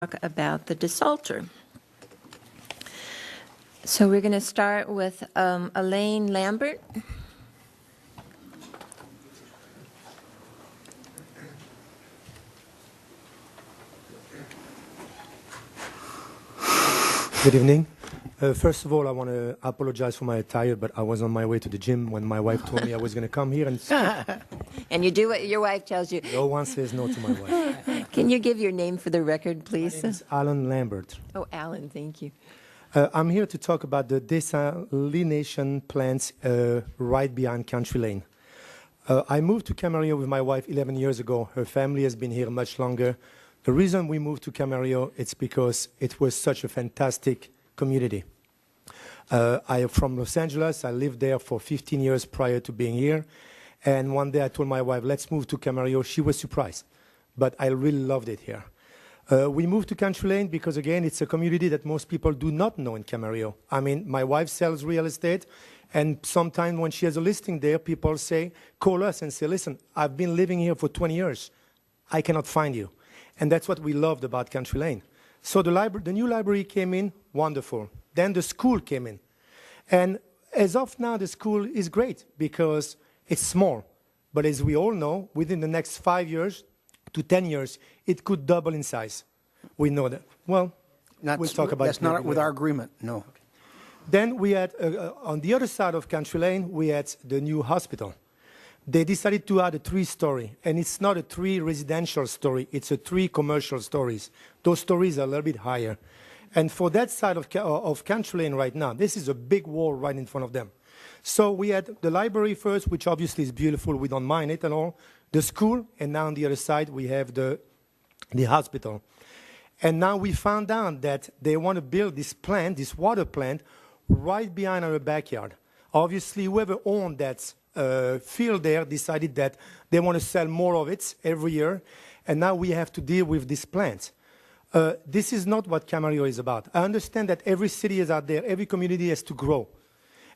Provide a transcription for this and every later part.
talk about the Desalter. So we're going to start with Elaine Lambert. Good evening. First of all, I want to apologize for my attire, but I was on my way to the gym when my wife told me I was going to come here. And you do what your wife tells you. No one says no to my wife. Can you give your name for the record, please? My name is Alan Lambert. Oh, Alan, thank you. I'm here to talk about the desalination plants right behind Country Lane. I moved to Camarillo with my wife 11 years ago. Her family has been here much longer. The reason we moved to Camarillo is because it was such a fantastic community. I am from Los Angeles. I lived there for 15 years prior to being here. And one day I told my wife, let's move to Camarillo. She was surprised, but I really loved it here. We moved to Country Lane because, again, it's a community that most people do not know in Camarillo. I mean, my wife sells real estate, and sometimes when she has a listing there, people call us and say, listen, I've been living here for 20 years. I cannot find you. And that's what we loved about Country Lane. So the new library came in, wonderful. Then the school came in. And as of now, the school is great because it's small. But as we all know, within the next 5 years to 10 years, it could double in size. We know that. Well, we'll talk about it. That's not with our agreement, no. Okay. Then we had, on the other side of Country Lane, we had the new hospital. They decided to add a 3-story, and it's not a 3 residential story, it's a 3 commercial stories. Those stories are a little bit higher. And for that side of Country Lane right now, this is a big wall right in front of them. So we had the library first, which obviously is beautiful, we don't mind it at all, the school, and now on the other side we have the hospital. And now we found out that they want to build this plant, this water plant, right behind our backyard. Obviously, whoever owned that field there decided that they want to sell more of it every year, and now we have to deal with this plant. This is not what Camarillo is about. I understand that every city is out there, every community has to grow,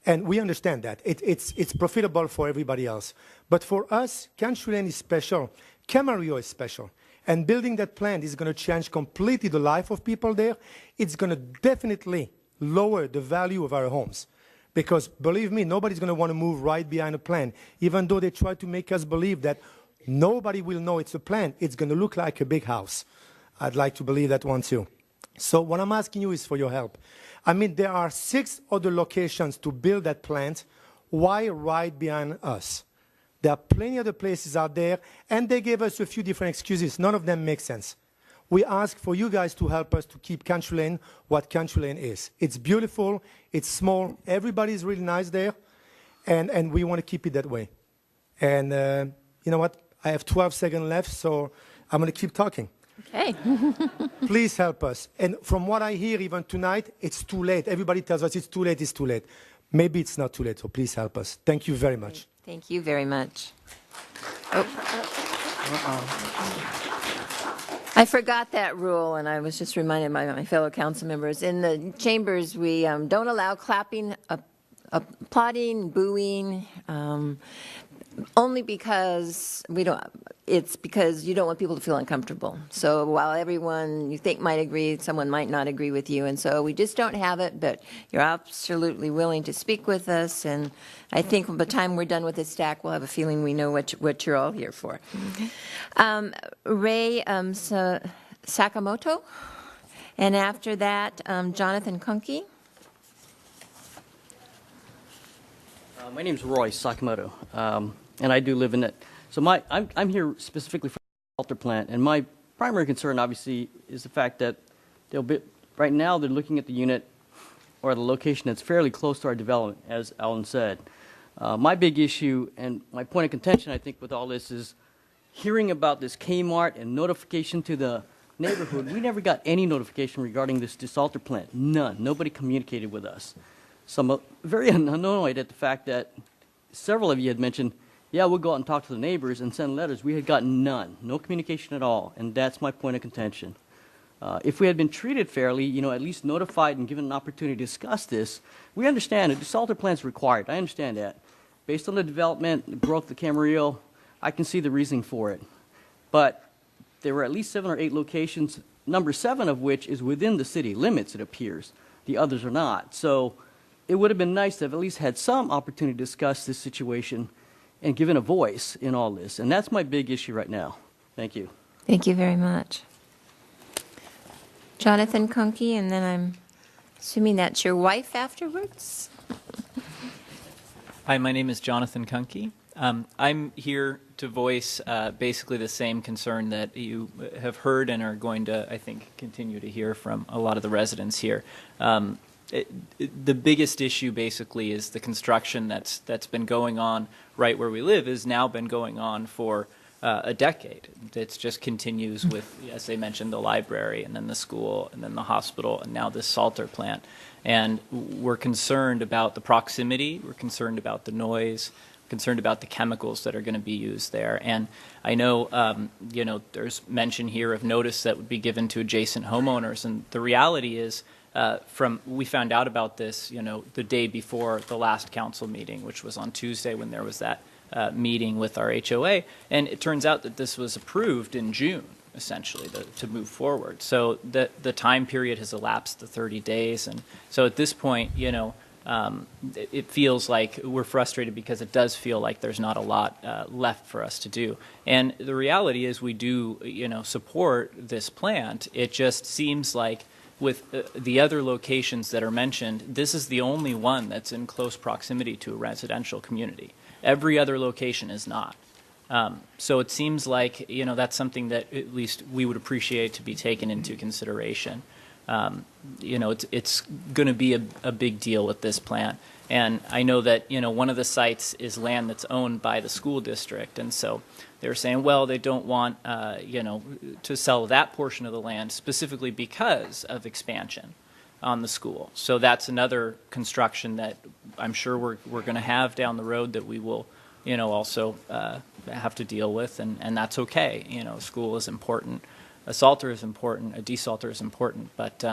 and we understand that. It's profitable for everybody else. But for us, Country Lane is special, Camarillo is special, and building that plant is going to change completely the life of people there. It's going to definitely lower the value of our homes. Because, believe me, nobody's going to want to move right behind a plant. Even though they try to make us believe that nobody will know it's a plant, it's going to look like a big house. I'd like to believe that one too. So what I'm asking you is for your help. I mean, there are 6 other locations to build that plant. Why right behind us? There are plenty of other places out there, and they gave us a few different excuses. None of them make sense. We ask for you guys to help us to keep Country Lane what Country Lane is. It's beautiful, it's small, everybody's really nice there, and we want to keep it that way. And you know what? I have 12 seconds left, so I'm going to keep talking. Okay. Please help us. And from what I hear even tonight, it's too late. Everybody tells us it's too late, it's too late. Maybe it's not too late, so please help us. Thank you very much. Thank you very much. Oh. I forgot that rule, and I was just reminded by my fellow council members. In the chambers, we don't allow clapping, applauding, booing, only because it's because you don't want people to feel uncomfortable. So while everyone you think might agree, someone might not agree with you, and so we just don't have it, but you're absolutely willing to speak with us, and I think by the time we're done with this stack, we'll have a feeling we know what you're all here for. Ray Sakamoto, and after that, Jonathan Kunke. My name is Roy Sakamoto, and I do live in it. So I'm here specifically for the Desalter plant, and my primary concern, obviously, is the fact that right now they're looking at the unit or the location that's fairly close to our development, as Alan said. My big issue and my point of contention, I think, with all this is hearing about this Kmart and notification to the neighborhood. We never got any notification regarding this Desalter plant. None. Nobody communicated with us. So I'm very annoyed at the fact that several of you had mentioned, yeah, we'll go out and talk to the neighbors and send letters. We had gotten none. No communication at all. And that's my point of contention. If we had been treated fairly, at least notified and given an opportunity to discuss this, we understand a Desalter plant is required. I understand that. Based on the development, the growth of Camarillo, I can see the reasoning for it. But there were at least 7 or 8 locations number 7 of which is within the city limits, it appears. The others are not. So it would have been nice to have at least had some opportunity to discuss this situation and given a voice in all this. And that's my big issue right now. Thank you. Thank you very much. Jonathan Conkey, and then I'm assuming that's your wife afterwards? Hi, my name is Jonathan Conkey. I'm here to voice basically the same concern that you have heard and are going to, I think, continue to hear from a lot of the residents here. The biggest issue basically is the construction that's been going on right where we live has now been going on for a decade. It just continues with, as they mentioned, the library and then the school and then the hospital and now this Desalter plant. And we're concerned about the proximity, we're concerned about the noise, concerned about the chemicals that are going to be used there. And I know, there's mention here of notice that would be given to adjacent homeowners. And the reality is, we found out about this, the day before the last council meeting, which was on Tuesday when there was that meeting with our HOA. And it turns out that this was approved in June, essentially, to move forward. So the time period has elapsed the 30 days. And so at this point, it feels like we're frustrated because it does feel like there's not a lot left for us to do. And the reality is we do, support this plant. It just seems like with the other locations that are mentioned, this is the only one that's in close proximity to a residential community. Every other location is not. So it seems like, that's something that at least we would appreciate to be taken into consideration. It's going to be a big deal with this plant. And I know that, one of the sites is land that's owned by the school district. And so they're saying, well, they don't want, to sell that portion of the land specifically because of expansion on the school. So that's another construction that I'm sure we're going to have down the road that we will, also have to deal with. And that's okay. School is important. A Desalter is important, a Desalter is important, but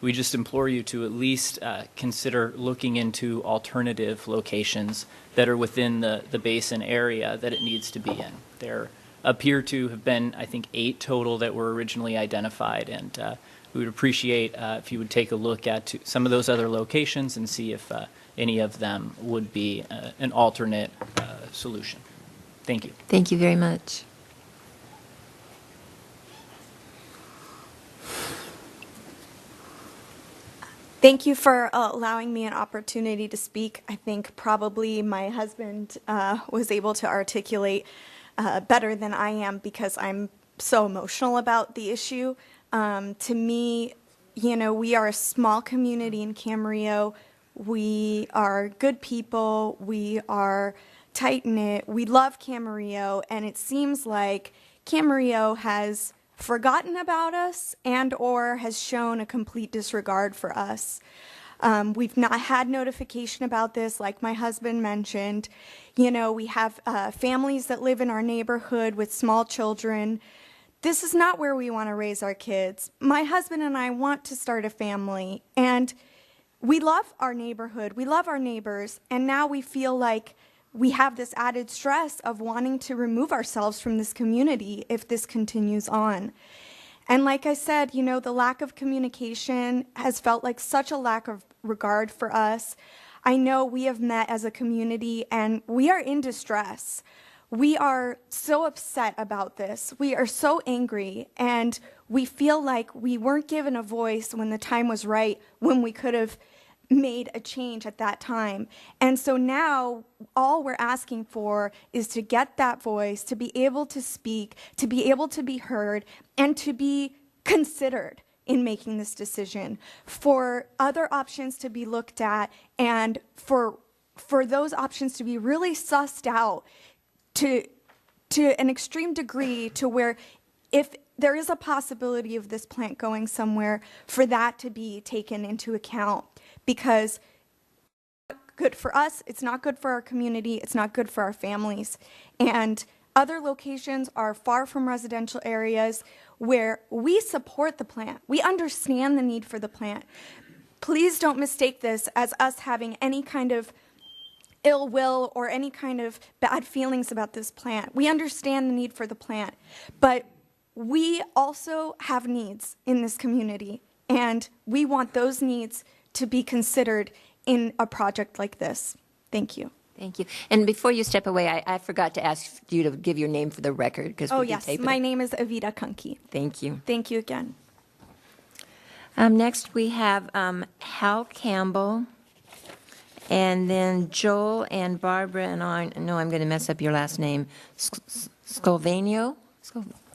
we just implore you to at least consider looking into alternative locations that are within the basin area that it needs to be in. There appear to have been, I think, 8 total that were originally identified, and we would appreciate if you would take a look at some of those other locations and see if any of them would be an alternate solution. Thank you. Thank you very much. Thank you for allowing me an opportunity to speak. I think probably my husband was able to articulate better than I am because I'm so emotional about the issue. To me, we are a small community in Camarillo. We are good people. We are tight-knit. We love Camarillo, and it seems like Camarillo has forgotten about us and or has shown a complete disregard for us. We've not had notification about this, like my husband mentioned. We have families that live in our neighborhood with small children. This is not where we want to raise our kids. My husband and I want to start a family, and we love our neighborhood. We love our neighbors, and now we feel like we have this added stress of wanting to remove ourselves from this community if this continues on. And like I said, the lack of communication has felt like such a lack of regard for us. I know we have met as a community and we are in distress. We are so upset about this. We are so angry, and we feel like we weren't given a voice when the time was right, when we could have made a change at that time. And so now all we're asking for is to get that voice, to be able to speak, to be able to be heard, and to be considered in making this decision, for other options to be looked at, and for those options to be really sussed out to an extreme degree, to where if there is a possibility of this plant going somewhere, for that to be taken into account. Because it's not good for us, it's not good for our community, it's not good for our families. And other locations are far from residential areas where we support the plant. We understand the need for the plant. Please don't mistake this as us having any kind of ill will or any kind of bad feelings about this plant. We understand the need for the plant, but we also have needs in this community, and we want those needs to be considered in a project like this. Thank you. Thank you. And before you step away, I forgot to ask you to give your name for the record because Oh, we can yes. tape it. My name is Evita Kunke. Thank you. Thank you again. Next, we have Hal Campbell, and then Joel and Barbara, and I know I'm going to mess up your last name, Scolvanio?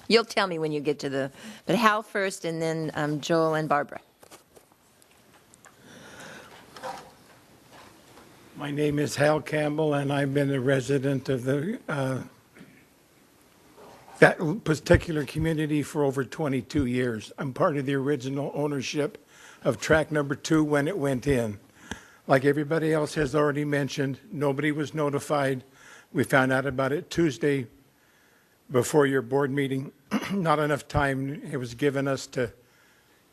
You'll tell me when you get to the, but Hal first, and then Joel and Barbara. My name is Hal Campbell, and I've been a resident of that particular community for over 22 years. I'm part of the original ownership of track number 2 when it went in. Like everybody else has already mentioned, nobody was notified. We found out about it Tuesday before your board meeting. Not enough time it was given us to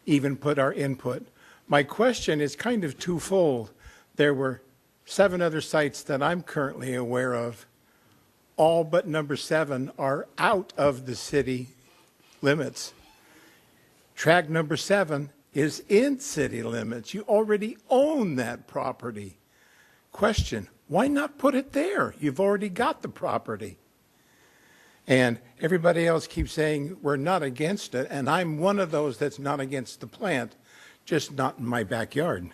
even put our input. My question is kind of twofold. There were 7 other sites that I'm currently aware of. All but number 7 are out of the city limits. Track number 7 is in city limits. You already own that property. Question, why not put it there? You've already got the property. And everybody else keeps saying we're not against it, and I'm one of those that's not against the plant, just not in my backyard.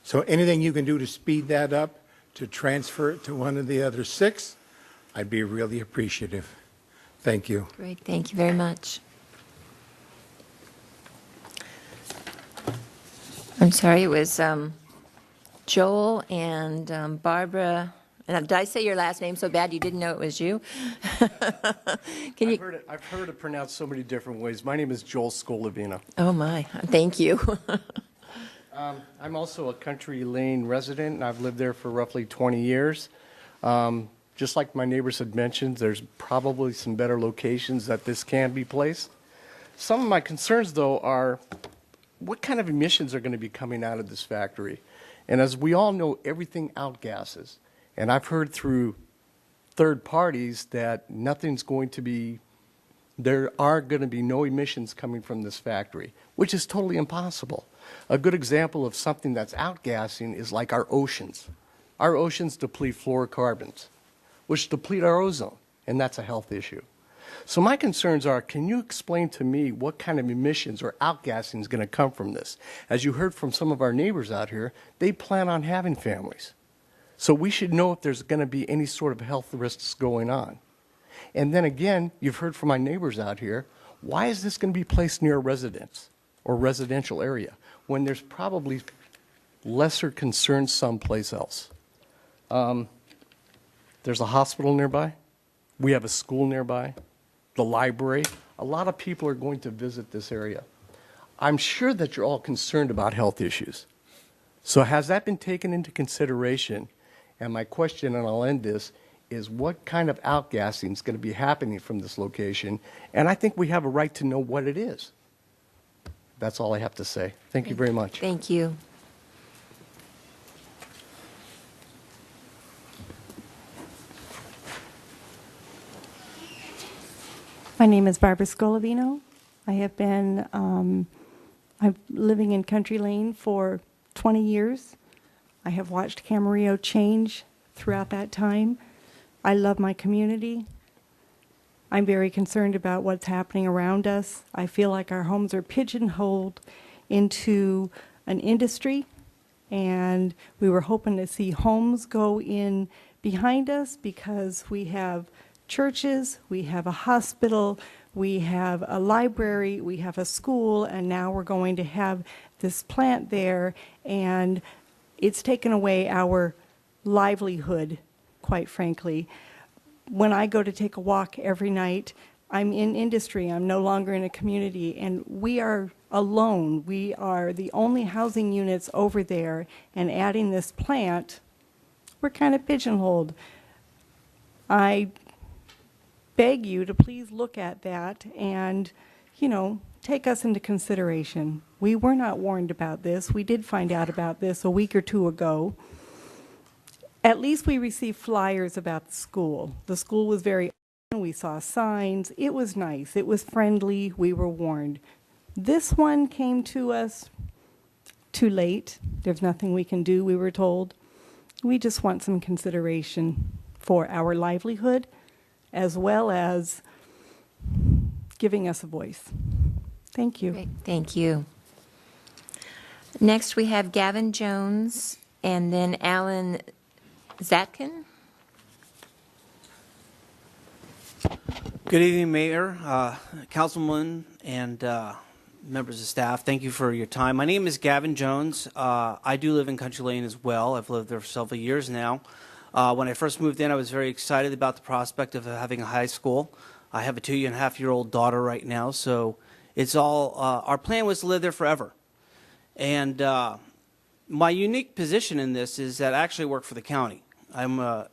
So anything you can do to speed that up, to transfer it to one of the other 6, I'd be really appreciative. Thank you. Great, thank you very much. I'm sorry, it was Joel and Barbara. And did I say your last name so bad you didn't know it was you? Can you? I've heard it pronounced so many different ways. My name is Joel Scolavina. Oh my, thank you. I'm also a Country Lane resident, and I've lived there for roughly 20 years. Just like my neighbors had mentioned, there's probably some better locations that this can be placed. Some of my concerns, though, are what kind of emissions are going to be coming out of this factory? And as we all know, everything outgasses. And I've heard through third parties that nothing's going to be, there are going to be no emissions coming from this factory, which is totally impossible. A good example of something that's outgassing is like our oceans. Our oceans deplete fluorocarbons, which deplete our ozone, and that's a health issue. So my concerns are, can you explain to me what kind of emissions or outgassing is going to come from this? As you heard from some of our neighbors out here, they plan on having families. So we should know if there's going to be any sort of health risks going on. And then again, you've heard from my neighbors out here, why is this going to be placed near a residence or residential area when there's probably lesser concerns someplace else? There's a hospital nearby. We have a school nearby, the library. A lot of people are going to visit this area. I'm sure that you're all concerned about health issues. So has that been taken into consideration? And my question, and I'll end this, is what kind of outgassing is going to be happening from this location? And I think we have a right to know what it is. That's all I have to say. Thank you very much. Thank you. My name is Barbara Scolavino. I have been I'm living in Country Lane for 20 years. I have watched Camarillo change throughout that time. I love my community. I'm very concerned about what's happening around us. I feel like our homes are pigeonholed into an industry, and we were hoping to see homes go in behind us because we have churches, we have a hospital, we have a library, we have a school, and now we're going to have this plant there, and it's taken away our livelihood, quite frankly. When I go to take a walk every night, I'm in industry, I'm no longer in a community, and we are alone. We are the only housing units over there, and adding this plant, we're kind of pigeonholed. I beg you to please look at that and, you know, take us into consideration. We were not warned about this. We did find out about this a week or 2 ago. At least we received flyers about the school. The school was very We saw signs. It was nice. It was friendly. We were warned. This one came to us too late. There's nothing we can do, we were told. We just want some consideration for our livelihood as well as giving us a voice. Thank you. Great, thank you. Next, we have Gavin Jones and then Alan Zatkin. Good evening, Mayor, Councilman, and members of staff. Thank you for your time. My name is Gavin Jones. I do live in Country Lane as well. I've lived there for several years now. When I first moved in, I was very excited about the prospect of having a high school. I have a 2.5-year-old daughter right now, so it's all, our plan was to live there forever. And my unique position in this is that I actually work for the county. I'm an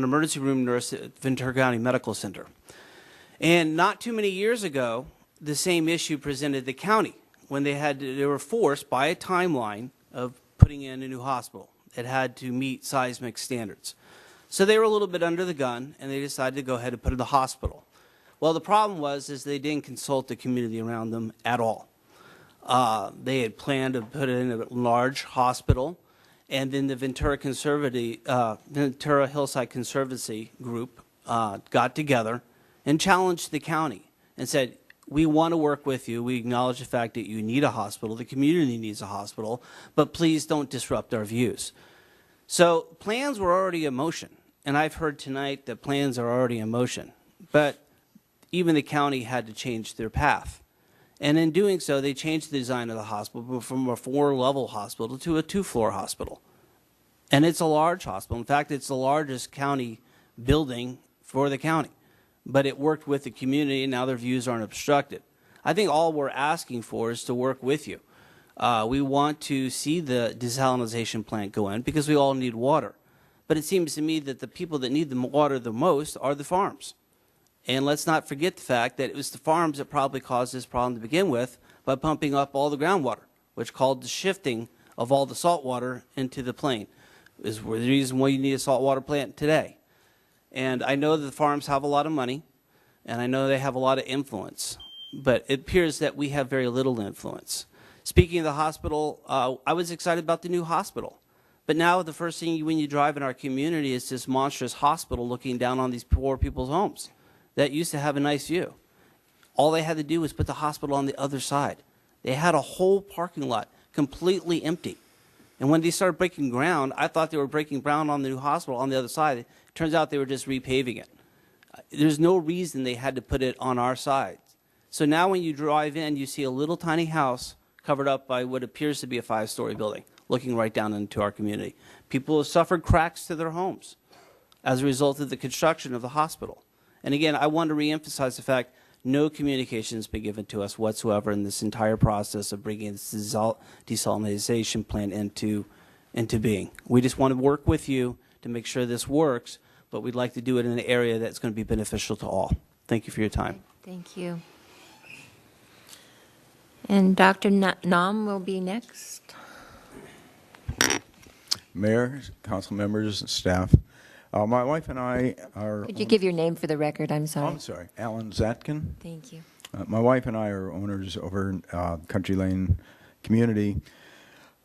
emergency room nurse at Ventura County Medical Center. And not too many years ago, the same issue presented the county when they were forced by a timeline of putting in a new hospital. It had to meet seismic standards. So they were a little bit under the gun, and they decided to go ahead and put in the hospital. Well, the problem was they didn't consult the community around them at all. They had planned to put in a large hospital, and then the Ventura Hillside Conservancy group got together and challenged the county and said, we want to work with you. We acknowledge the fact that you need a hospital. The community needs a hospital, but please don't disrupt our views. So plans were already in motion, and I've heard tonight that plans are already in motion, but even the county had to change their path. And in doing so, they changed the design of the hospital from a 4-level hospital to a 2-floor hospital. And it's a large hospital. In fact, it's the largest county building for the county. But it worked with the community, and now their views aren't obstructed. I think all we're asking for is to work with you. We want to see the desalinization plant go in because we all need water. But it seems to me that the people that need the water the most are the farms. And let's not forget the fact that it was the farms that probably caused this problem to begin with by pumping up all the groundwater, which caused the shifting of all the salt water into the plain. Is the reason why you need a saltwater plant today. And I know that the farms have a lot of money, and I know they have a lot of influence, but it appears that we have very little influence. Speaking of the hospital, I was excited about the new hospital. But now the first thing when you drive in our community is this monstrous hospital looking down on these poor people's homes that used to have a nice view. All they had to do was put the hospital on the other side. They had a whole parking lot completely empty. And when they started breaking ground, I thought they were breaking ground on the new hospital on the other side. It turns out they were just repaving it. There's no reason they had to put it on our side. So now when you drive in, you see a little tiny house covered up by what appears to be a 5-story building, looking right down into our community. People have suffered cracks to their homes as a result of the construction of the hospital. And again, I want to reemphasize the fact no communication has been given to us whatsoever in this entire process of bringing this desalinization plant into being. We just want to work with you to make sure this works, but we'd like to do it in an area that's going to be beneficial to all. Thank you for your time. Thank you. And Dr. Nam will be next. Mayor, council members, and staff. My wife and I are... Could you give your name for the record? I'm sorry. Oh, I'm sorry. Alan Zatkin. Thank you. My wife and I are owners over Country Lane community.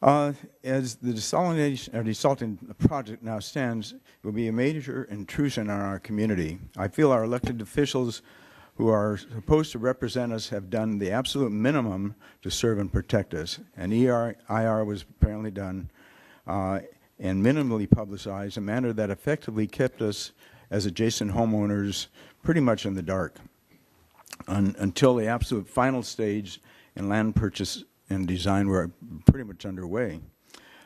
As the desalting project now stands, it will be a major intrusion on our community. I feel our elected officials who are supposed to represent us have done the absolute minimum to serve and protect us. An EIR was apparently done and minimally publicized, a manner that effectively kept us as adjacent homeowners pretty much in the dark until the absolute final stage in land purchase and design were pretty much underway.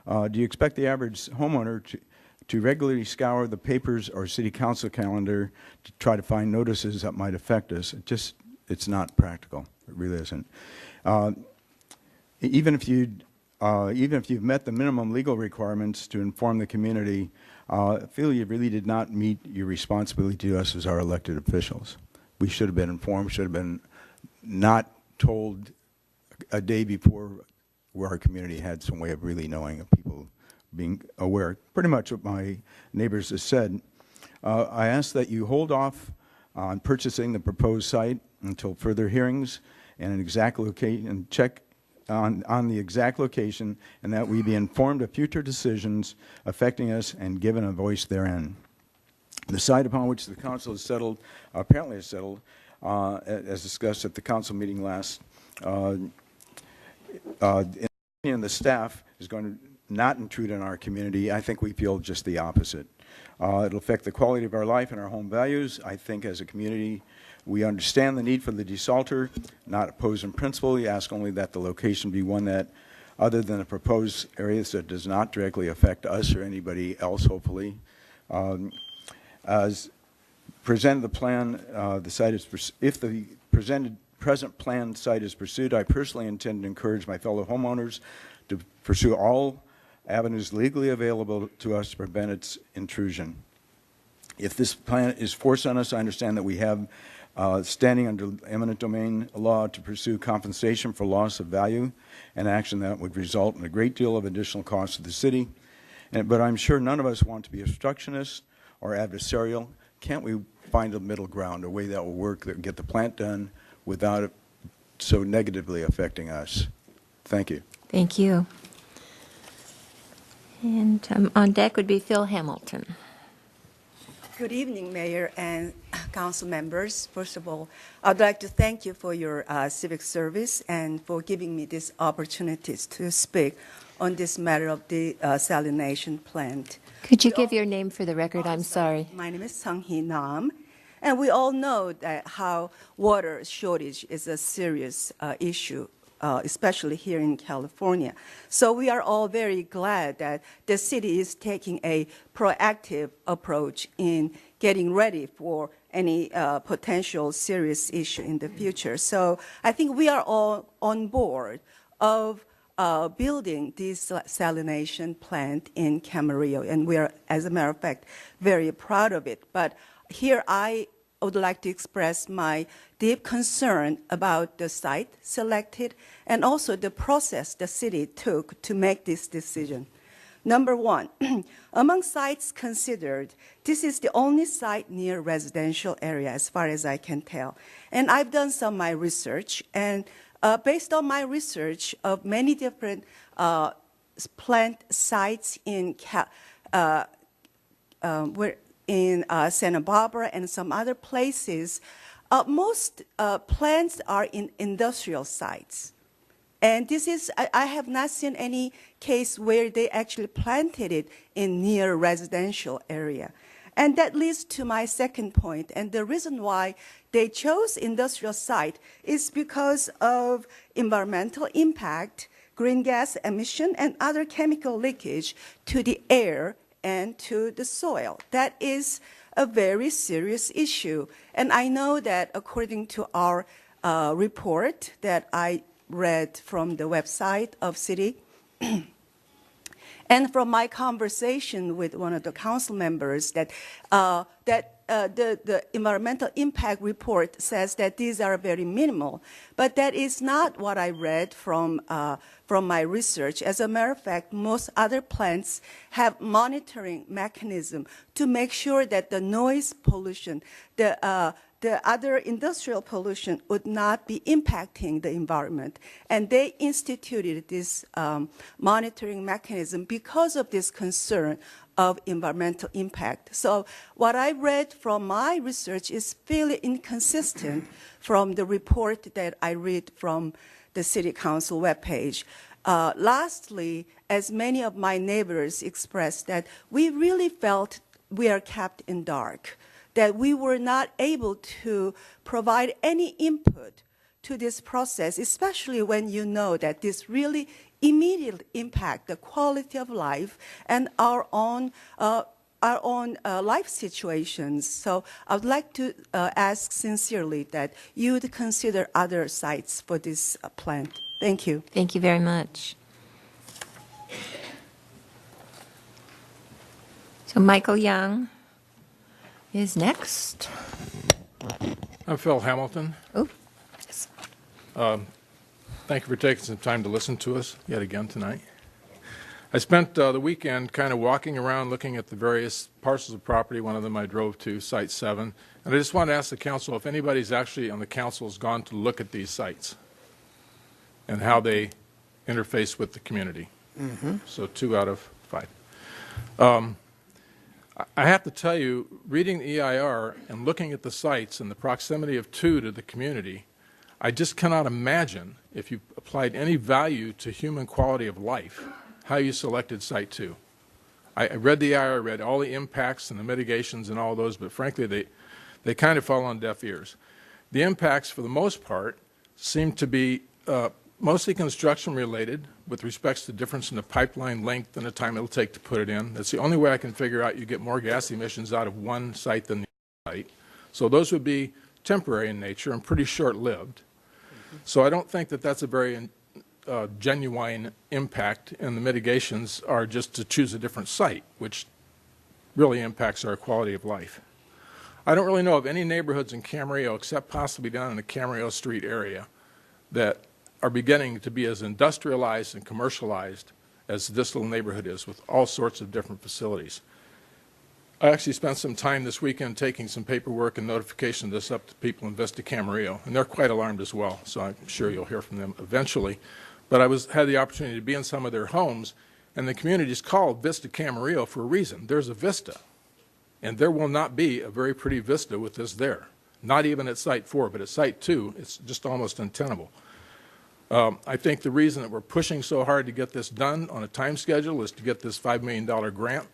Do you expect the average homeowner to regularly scour the papers or city council calendar to try to find notices that might affect us? It's not practical. It really isn't. Even if you've met the minimum legal requirements to inform the community, I feel you really did not meet your responsibility to us as our elected officials. We should have been informed, should have been not told a day before where our community had some way of really knowing, of people being aware. Pretty much what my neighbors have said. I ask that you hold off on purchasing the proposed site until further hearings and an exact location, and check on the exact location, and that we be informed of future decisions affecting us and given a voice therein. The site upon which the council has settled, apparently has settled, as discussed at the council meeting last, in the opinion of the staff, is going to not intrude on our community. I think we feel just the opposite. It'll affect the quality of our life and our home values. I think as a community, we understand the need for the desalter, not opposed in principle. We ask only that the location be one that, other than the proposed areas, that does not directly affect us or anybody else, hopefully. As presented the plan, the site is, if the present plan site is pursued, I personally intend to encourage my fellow homeowners to pursue all avenues legally available to us to prevent its intrusion. If this plan is forced on us, I understand that we have standing under eminent domain law to pursue compensation for loss of value, an action that would result in a great deal of additional cost to the city. But I'm sure none of us want to be obstructionists or adversarial. Can't we find a middle ground, a way that will work, that will get the plant done without it so negatively affecting us? Thank you. Thank you. And on deck would be Phil Hamilton. Good evening, Mayor and council members. First of all, I'd like to thank you for your civic service and for giving me this opportunity to speak on this matter of the desalination plant. Could you give your name for the record? I'm sorry. My name is Sang-hee Nam, and we all know that how water shortage is a serious issue, especially here in California. So we are all very glad that the city is taking a proactive approach in getting ready for any potential serious issue in the future. So I think we are all on board of building this desalination plant in Camarillo, and we are, as a matter of fact, very proud of it. But here I would like to express my deep concern about the site selected and also the process the city took to make this decision. Number one, among sites considered, this is the only site near residential area as far as I can tell. And I've done some of my research, and based on my research of many different plant sites in Santa Barbara and some other places, most plants are in industrial sites. And this is, I have not seen any case where they actually planted it in near residential area. And that leads to my second point. And the reason why they chose industrial site is because of environmental impact, green gas emission, and other chemical leakage to the air and to the soil. That is a very serious issue. And I know that according to our report that I read from the website of city, and from my conversation with one of the council members, that the environmental impact report says that these are very minimal, but that is not what I read from my research. As a matter of fact, most other plants have monitoring mechanism to make sure that the noise pollution, the other industrial pollution would not be impacting the environment. And they instituted this monitoring mechanism because of this concern of environmental impact. So what I read from my research is fairly inconsistent from the report that I read from the City Council webpage. Lastly, as many of my neighbors expressed, that we really felt we are kept in dark, that we were not able to provide any input to this process, especially when you know that this really immediately impact the quality of life and our own life situations. So I would like to ask sincerely that you would consider other sites for this plant. Thank you. Thank you very much. So Michael Young is next. I'm Phil Hamilton. Oh, yes. Thank you for taking some time to listen to us yet again tonight. I spent the weekend kind of walking around looking at the various parcels of property. One of them I drove to, Site 7. And I just want to ask the council if anybody's actually on the council has gone to look at these sites and how they interface with the community. So 2 out of 5. I have to tell you, reading the EIR and looking at the sites and the proximity of 2 to the community, I just cannot imagine, if you applied any value to human quality of life, how you selected Site 2. I read the EIR, I read all the impacts and the mitigations and all those, but frankly, they kind of fall on deaf ears. The impacts, for the most part, seem to be mostly construction related with respects to difference in the pipeline length and the time it'll take to put it in. That's the only way I can figure out you get more gas emissions out of one site than the other site. So those would be temporary in nature and pretty short-lived. So I don't think that that's a very genuine impact, and the mitigations are just to choose a different site, which really impacts our quality of life. I don't really know of any neighborhoods in Camarillo, except possibly down in the Camarillo Street area, that are beginning to be as industrialized and commercialized as this little neighborhood is, with all sorts of different facilities. I actually spent some time this weekend taking some paperwork and notification of this up to people in Vista Camarillo, and they're quite alarmed as well, so I'm sure you'll hear from them eventually. But I had the opportunity to be in some of their homes, and the community is called Vista Camarillo for a reason. There's a vista, and there will not be a very pretty vista with this there. Not even at Site 4, but at Site 2, it's just almost untenable. I think the reason that we're pushing so hard to get this done on a time schedule is to get this $5 million grant.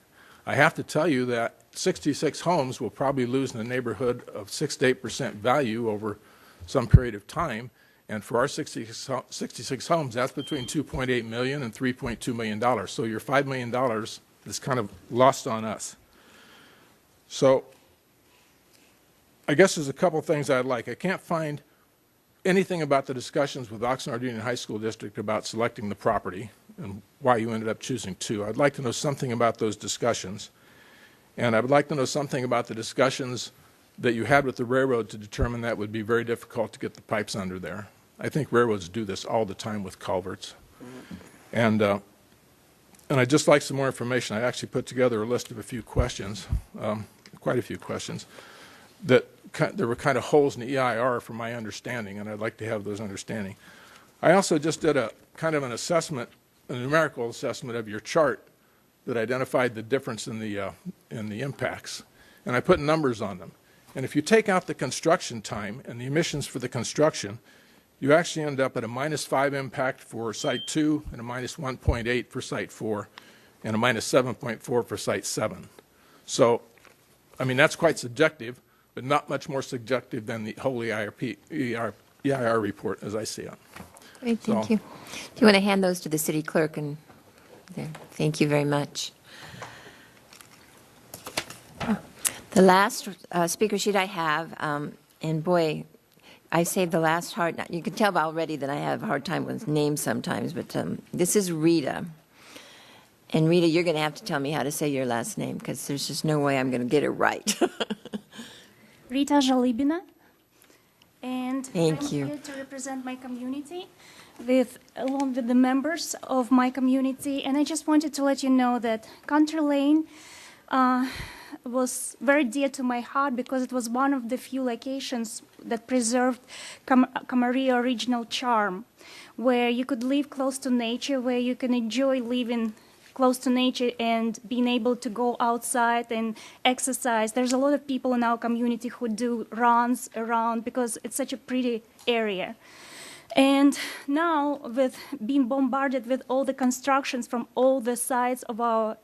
I have to tell you that 66 homes will probably lose in the neighborhood of 6 to 8% value over some period of time. And for our 66 homes, that's between $2.8 million and $3.2 million. So your $5 million is kind of lost on us. So I guess there's a couple things I'd like. I can't find anything about the discussions with Oxnard Union High School District about selecting the property and why you ended up choosing 2. I'd like to know something about those discussions. And I would like to know something about the discussions that you had with the railroad to determine that it would be very difficult to get the pipes under there. I think railroads do this all the time with culverts. And I'd just like some more information. I actually put together a list of a few questions, quite a few questions, that there were kind of holes in the EIR from my understanding, and I'd like to have those understanding. I also just did a kind of an assessment, a numerical assessment of your chart that identified the difference in the impacts, and I put numbers on them. And if you take out the construction time and the emissions for the construction, you actually end up at a -5 impact for Site 2 and a -1.8 for Site 4 and a -7.4 for Site 7. So, I mean, that's quite subjective, but not much more subjective than the whole EIR report as I see it. Great, thank you. Do you want to hand those to the city clerk? And there. Thank you very much. The last speaker sheet I have, and boy, I saved the last hard. You can tell already that I have a hard time with names sometimes, but this is Rita. And Rita, you're going to have to tell me how to say your last name, because there's just no way I'm going to get it right. Rita Zalibina, and Thank I'm you. here to represent my community along with the members of my community. And I just wanted to let you know that Country Lane was very dear to my heart because it was one of the few locations that preserved Camarillo original charm, where you could live close to nature, where you can enjoy living close to nature and being able to go outside and exercise. There's a lot of people in our community who do runs around because it's such a pretty area. And now, with being bombarded with all the constructions from all the sides of our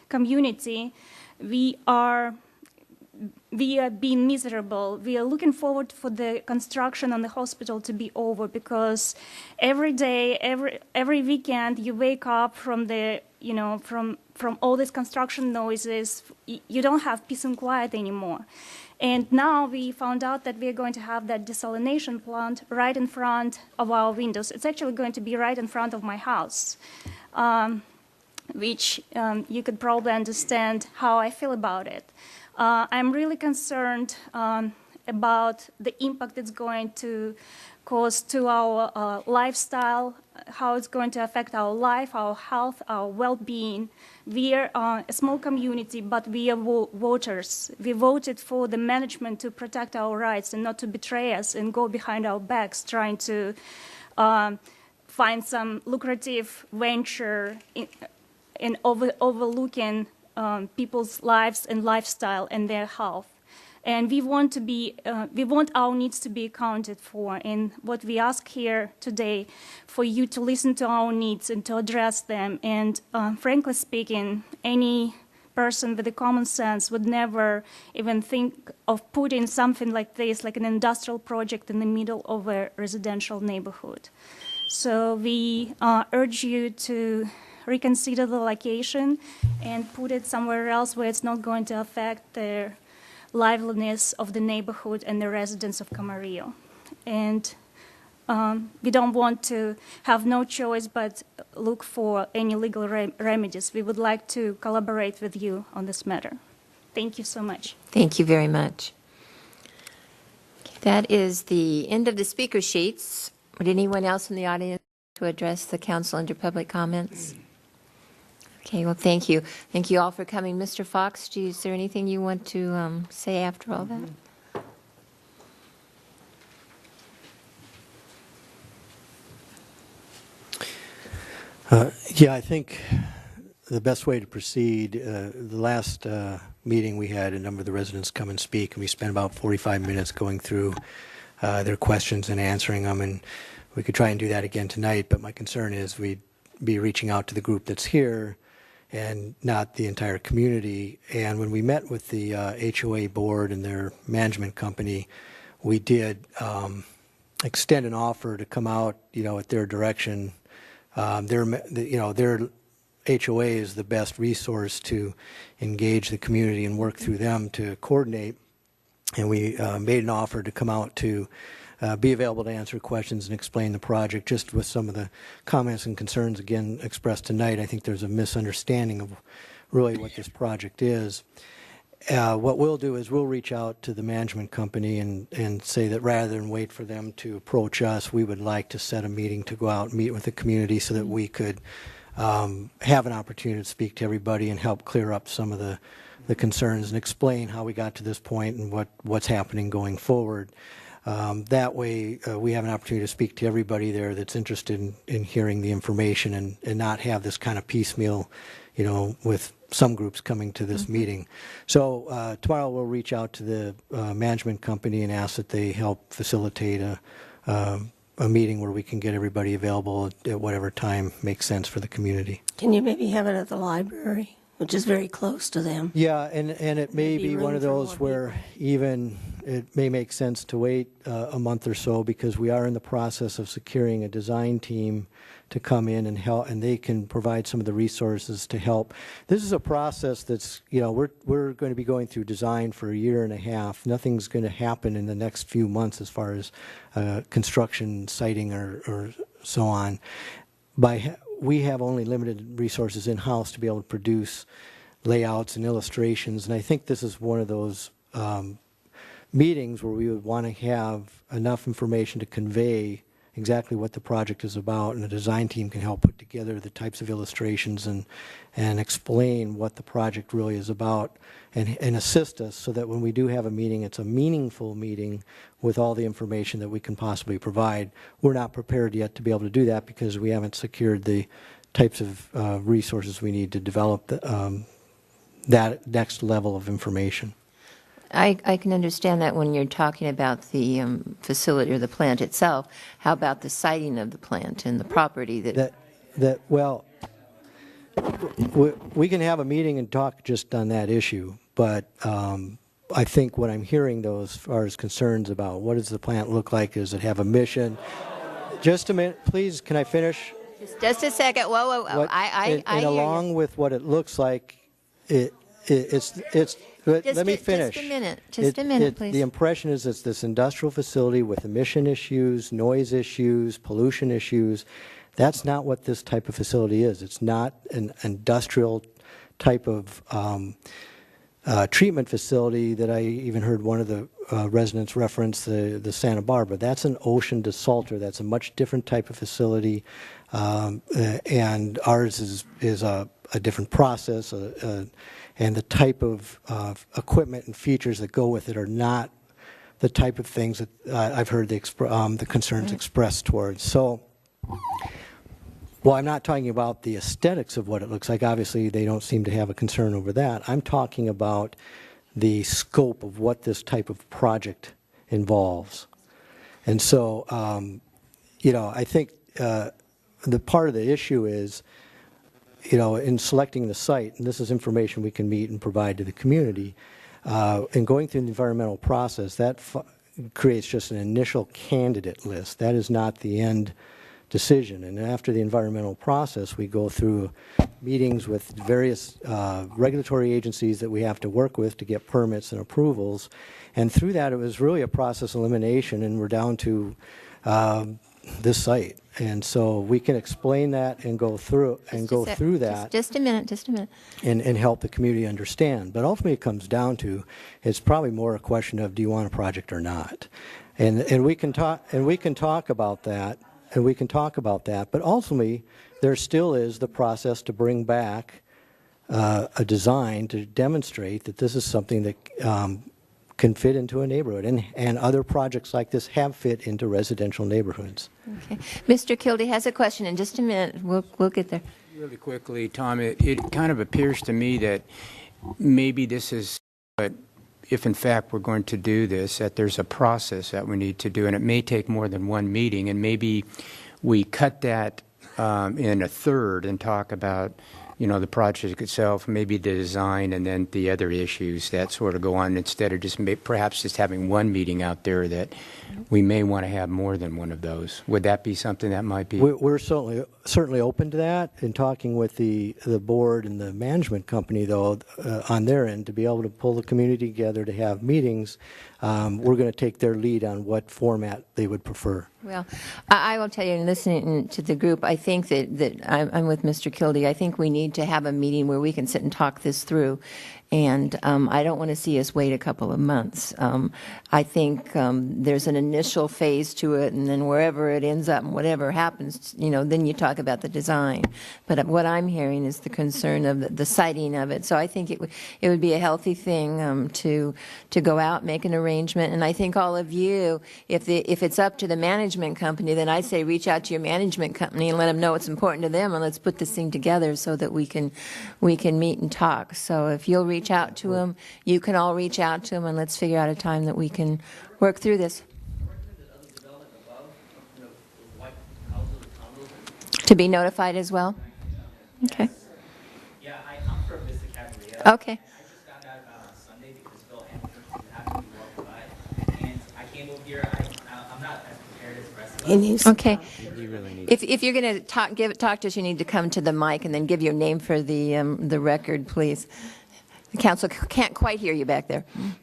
community, we are being miserable. We are looking forward for the construction on the hospital to be over, because every day, every weekend, you wake up from the, from all these construction noises. You don't have peace and quiet anymore. And now we found out that we are going to have that desalination plant right in front of our windows. It's actually going to be right in front of my house, which you could probably understand how I feel about it. I'm really concerned about the impact it's going to cause to our lifestyle, how it's going to affect our life, our health, our well-being. We are a small community, but we are voters. We voted for the management to protect our rights and not to betray us and go behind our backs trying to find some lucrative venture in overlooking people's lives and lifestyle and their health. And we want our needs to be accounted for. And what we ask here today, for you to listen to our needs and to address them. And frankly speaking, any person with a common sense would never even think of putting something like this, like an industrial project in the middle of a residential neighborhood. So we urge you to reconsider the location and put it somewhere else where it's not going to affect the liveliness of the neighborhood and the residents of Camarillo. And we don't want to have no choice but look for any legal remedies. We would like to collaborate with you on this matter. Thank you so much. Thank you very much. Okay, that is the end of the speaker sheets. Would anyone else in the audience to address the council under public comments? Okay, well, thank you. Thank you all for coming. Mr. Fox, is there anything you want to say after all that? Yeah, I think the best way to proceed, the last meeting we had a number of the residents come and speak, and we spent about 45 minutes going through their questions and answering them, and we could try and do that again tonight, but my concern is we'd be reaching out to the group that's here and not the entire community. And when we met with the HOA board and their management company, we did extend an offer to come out, at their direction. Their HOA is the best resource to engage the community and work through them to coordinate. And we made an offer to come out to be available to answer questions and explain the project. Just with some of the comments and concerns again expressed tonight, I think there's a misunderstanding of really what this project is. What we'll do is we'll reach out to the management company and say that rather than wait for them to approach us, we would like to set a meeting to go out and meet with the community so that we could have an opportunity to speak to everybody and help clear up some of the concerns and explain how we got to this point and what's happening going forward. That way, we have an opportunity to speak to everybody there that's interested in hearing the information and not have this kind of piecemeal, with some groups coming to this meeting. So tomorrow we'll reach out to the management company and ask that they help facilitate a meeting where we can get everybody available at whatever time makes sense for the community. Can you maybe have it at the library, which is very close to them? Yeah, and it may be one of those where even it may make sense to wait a month or so, because we are in the process of securing a design team to come in and help, and they can provide some of the resources to help. This is a process that's, we're going to be going through design for a year and a half. Nothing's going to happen in the next few months as far as construction, siting, or so on. We have only limited resources in-house to be able to produce layouts and illustrations, and I think this is one of those meetings where we would want to have enough information to convey exactly what the project is about, and the design team can help put together the types of illustrations and explain what the project really is about and assist us so that when we do have a meeting, it's a meaningful meeting with all the information that we can possibly provide. We're not prepared yet to be able to do that because we haven't secured the types of resources we need to develop that next level of information. I can understand that when you're talking about the facility or the plant itself. How about the siting of the plant and the property well, we can have a meeting and talk just on that issue, but I think what I'm hearing, though, as far as concerns about what does the plant look like, does it have a mission? Just a minute, please, can I finish? Just a second. Whoa. And along with what it looks like, let me finish. Just a minute, please. The impression is it's this industrial facility with emission issues, noise issues, pollution issues. That's not what this type of facility is. It's not an industrial type of treatment facility that I even heard one of the residents reference, the Santa Barbara. That's an ocean desalter. That's a much different type of facility, and ours is a different process, and the type of equipment and features that go with it are not the type of things that I've heard the concerns expressed towards. So, well, I'm not talking about the aesthetics of what it looks like. Obviously, they don't seem to have a concern over that. I'm talking about the scope of what this type of project involves. And so, I think the part of the issue is, in selecting the site, and this is information we can meet and provide to the community, and going through the environmental process, that creates just an initial candidate list. That is not the end decision. And after the environmental process, we go through meetings with various regulatory agencies that we have to work with to get permits and approvals. And through that, it was really a process elimination, and we're down to this site. And so we can explain that and go through that. Just a minute. And help the community understand. But ultimately, it comes down to, it's probably more a question of, do you want a project or not? And we can talk about that. But ultimately, there still is the process to bring back a design to demonstrate that this is something that can fit into a neighborhood. And other projects like this have fit into residential neighborhoods. Okay. Mr. Kildee has a question. In just a minute, we'll get there. Really quickly, Tom, it kind of appears to me that maybe this is, if in fact we're going to do this, that there's a process that we need to do, and it may take more than one meeting, and maybe we cut that in a third and talk about, the project itself, maybe the design, and then the other issues that sort of go on, instead of just perhaps just having one meeting out there, that we may want to have more than one of those. Would that be something that might be? We're certainly open to that, and talking with the board and the management company, though, on their end, to be able to pull the community together to have meetings. We're going to take their lead on what format they would prefer. Well, I will tell you, in listening to the group, I think that I'm with Mr. Kildee. I think we need to have a meeting where we can sit and talk this through. And I don't want to see us wait a couple of months. I think there's an initial phase to it, and then wherever it ends up and whatever happens, then you talk about the design. But what I'm hearing is the concern of the siting of it. So I think it would be a healthy thing to go out, make an arrangement. And I think all of you, if it's up to the management company, then I say reach out to your management company and let them know it's important to them, and let's put this thing together so that we can meet and talk. So if you'll reach out to them, you can all reach out to them, and let's figure out a time that we can work through this. To be notified as well? Okay. Yeah, I'm from Vista Cafeteria. Okay. I just found out about it on Sunday because Bill Hamilton happened to be walking by, and I came over here. I'm not as prepared as the rest of us. Okay. You really need If you're going to talk to us, you need to come to the mic and then give your name for the record, please. The council can't quite hear you back there. I'm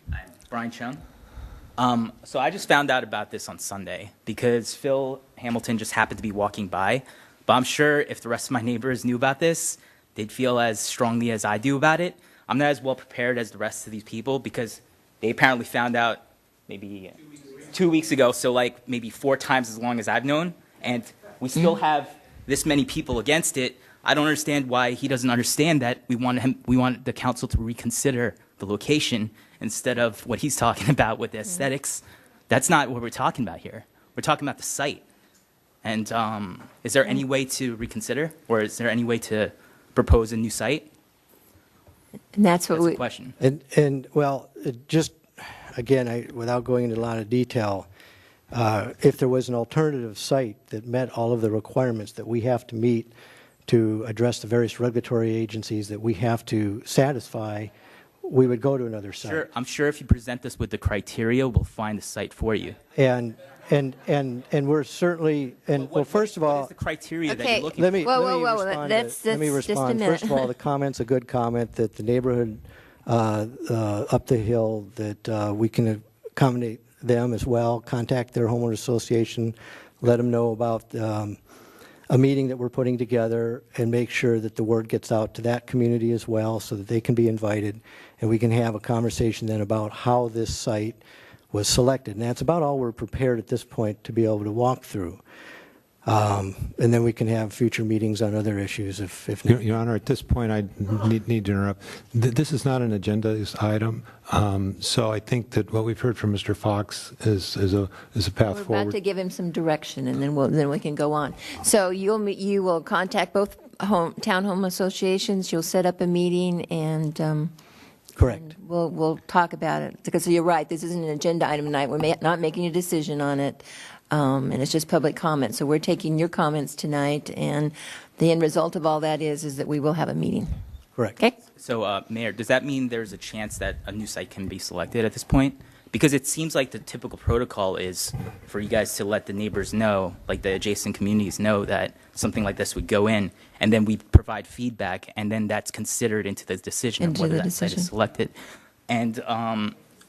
Brian Chung. So I just found out about this on Sunday because Phil Hamilton just happened to be walking by. But I'm sure if the rest of my neighbors knew about this, they'd feel as strongly as I do about it. I'm not as well prepared as the rest of these people because they apparently found out maybe 2 weeks ago, so like maybe 4 times as long as I've known. And we still have this many people against it. I don't understand why he doesn't understand that we want the council to reconsider the location instead of what he's talking about with the aesthetics. That's not what we're talking about here. We're talking about the site. And is there any way to reconsider, or is there any way to propose a new site? And that's what the question. And well, just again, without going into a lot of detail, if there was an alternative site that met all of the requirements that we have to meet to address the various regulatory agencies that we have to satisfy, we would go to another site. Sure, I'm sure if you present us with the criteria, we'll find the site for you. And we're certainly, and well, first of all, what is the criteria that Okay. you're looking let for? me Let me respond. First of all, the comment's a good comment that the neighborhood up the hill, that we can accommodate them as well, contact their homeowner association, let them know about a meeting that we're putting together and make sure that the word gets out to that community as well so that they can be invited, and we can have a conversation then about how this site was selected. And that's about all we're prepared at this point to be able to walk through. And then we can have future meetings on other issues if Your Honor, at this point, I need to interrupt. This is not an agenda item, so I think that what we've heard from Mr. Fox is a path We're forward. about to give him some direction, and then we can go on. So you will contact both town home associations. You'll set up a meeting, and correct. and we'll talk about it. Because you're right, this isn't an agenda item tonight. We're not making a decision on it, and it's just public comment. So we're taking your comments tonight, and the end result of all that is that we will have a meeting. Correct. Okay. So, Mayor, does that mean there's a chance that a new site can be selected at this point? Because it seems like the typical protocol is for you guys to let the neighbors know, like the adjacent communities know, that something like this would go in, and then we provide feedback, and then that's considered into the decision of whether that site is selected. And I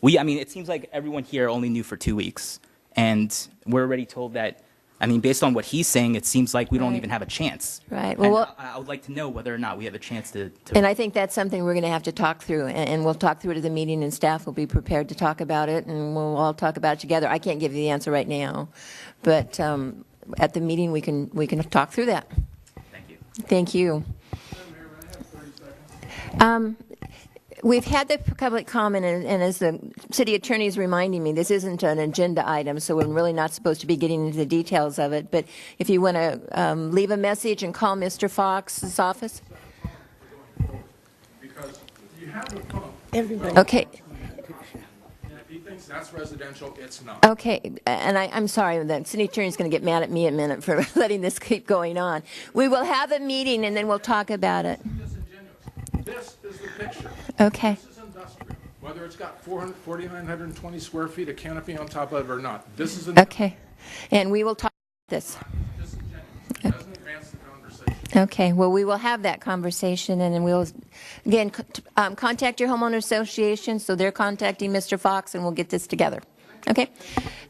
mean, it seems like everyone here only knew for 2 weeks, and we're already told that. I mean, based on what he's saying, it seems like we don't even have a chance. Right. Well, Well, I would like to know whether or not we have a chance to. and I think that's something we're going to have to talk through, and we'll talk through it at the meeting, and staff will be prepared to talk about it, and we'll all talk about it together. I can't give you the answer right now, but at the meeting we can talk through that. Thank you. Thank you. We've had the public comment, and as the city attorney is reminding me, this isn't an agenda item, so we're really not supposed to be getting into the details of it. But if you want to leave a message and call Mr. Fox's office. Because you have the phone. Everybody. Okay. And if he thinks that's residential, it's not. Okay, and I'm sorry, the city attorney is going to get mad at me in a minute for letting this keep going on. We will have a meeting, and then we'll talk about it. This is the picture. Okay. This is industrial. Whether it's got 4,920 square feet of canopy on top of it or not, this is industrial. Okay, and we will talk about this. It doesn't advance the conversation. Okay, well, we will have that conversation, and then we'll, again, contact your homeowner association, so they're contacting Mr. Fox, and we'll get this together. Okay?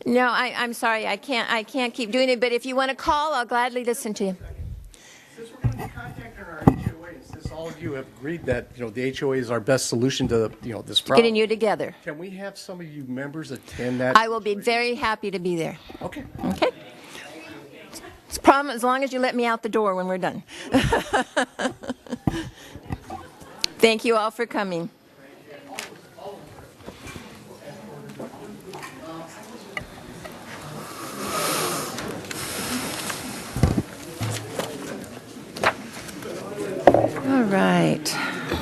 No, I'm sorry, I can't keep doing it, but if you want to call, I'll gladly listen to you. Since we're going to be contacting our HOAs, since all of you have agreed that, the HOA is our best solution to, this problem. Getting you together. Can we have some of you members attend that? I will be very happy to be there. Okay. Okay? It's a problem as long as you let me out the door when we're done. Thank you all for coming. All right.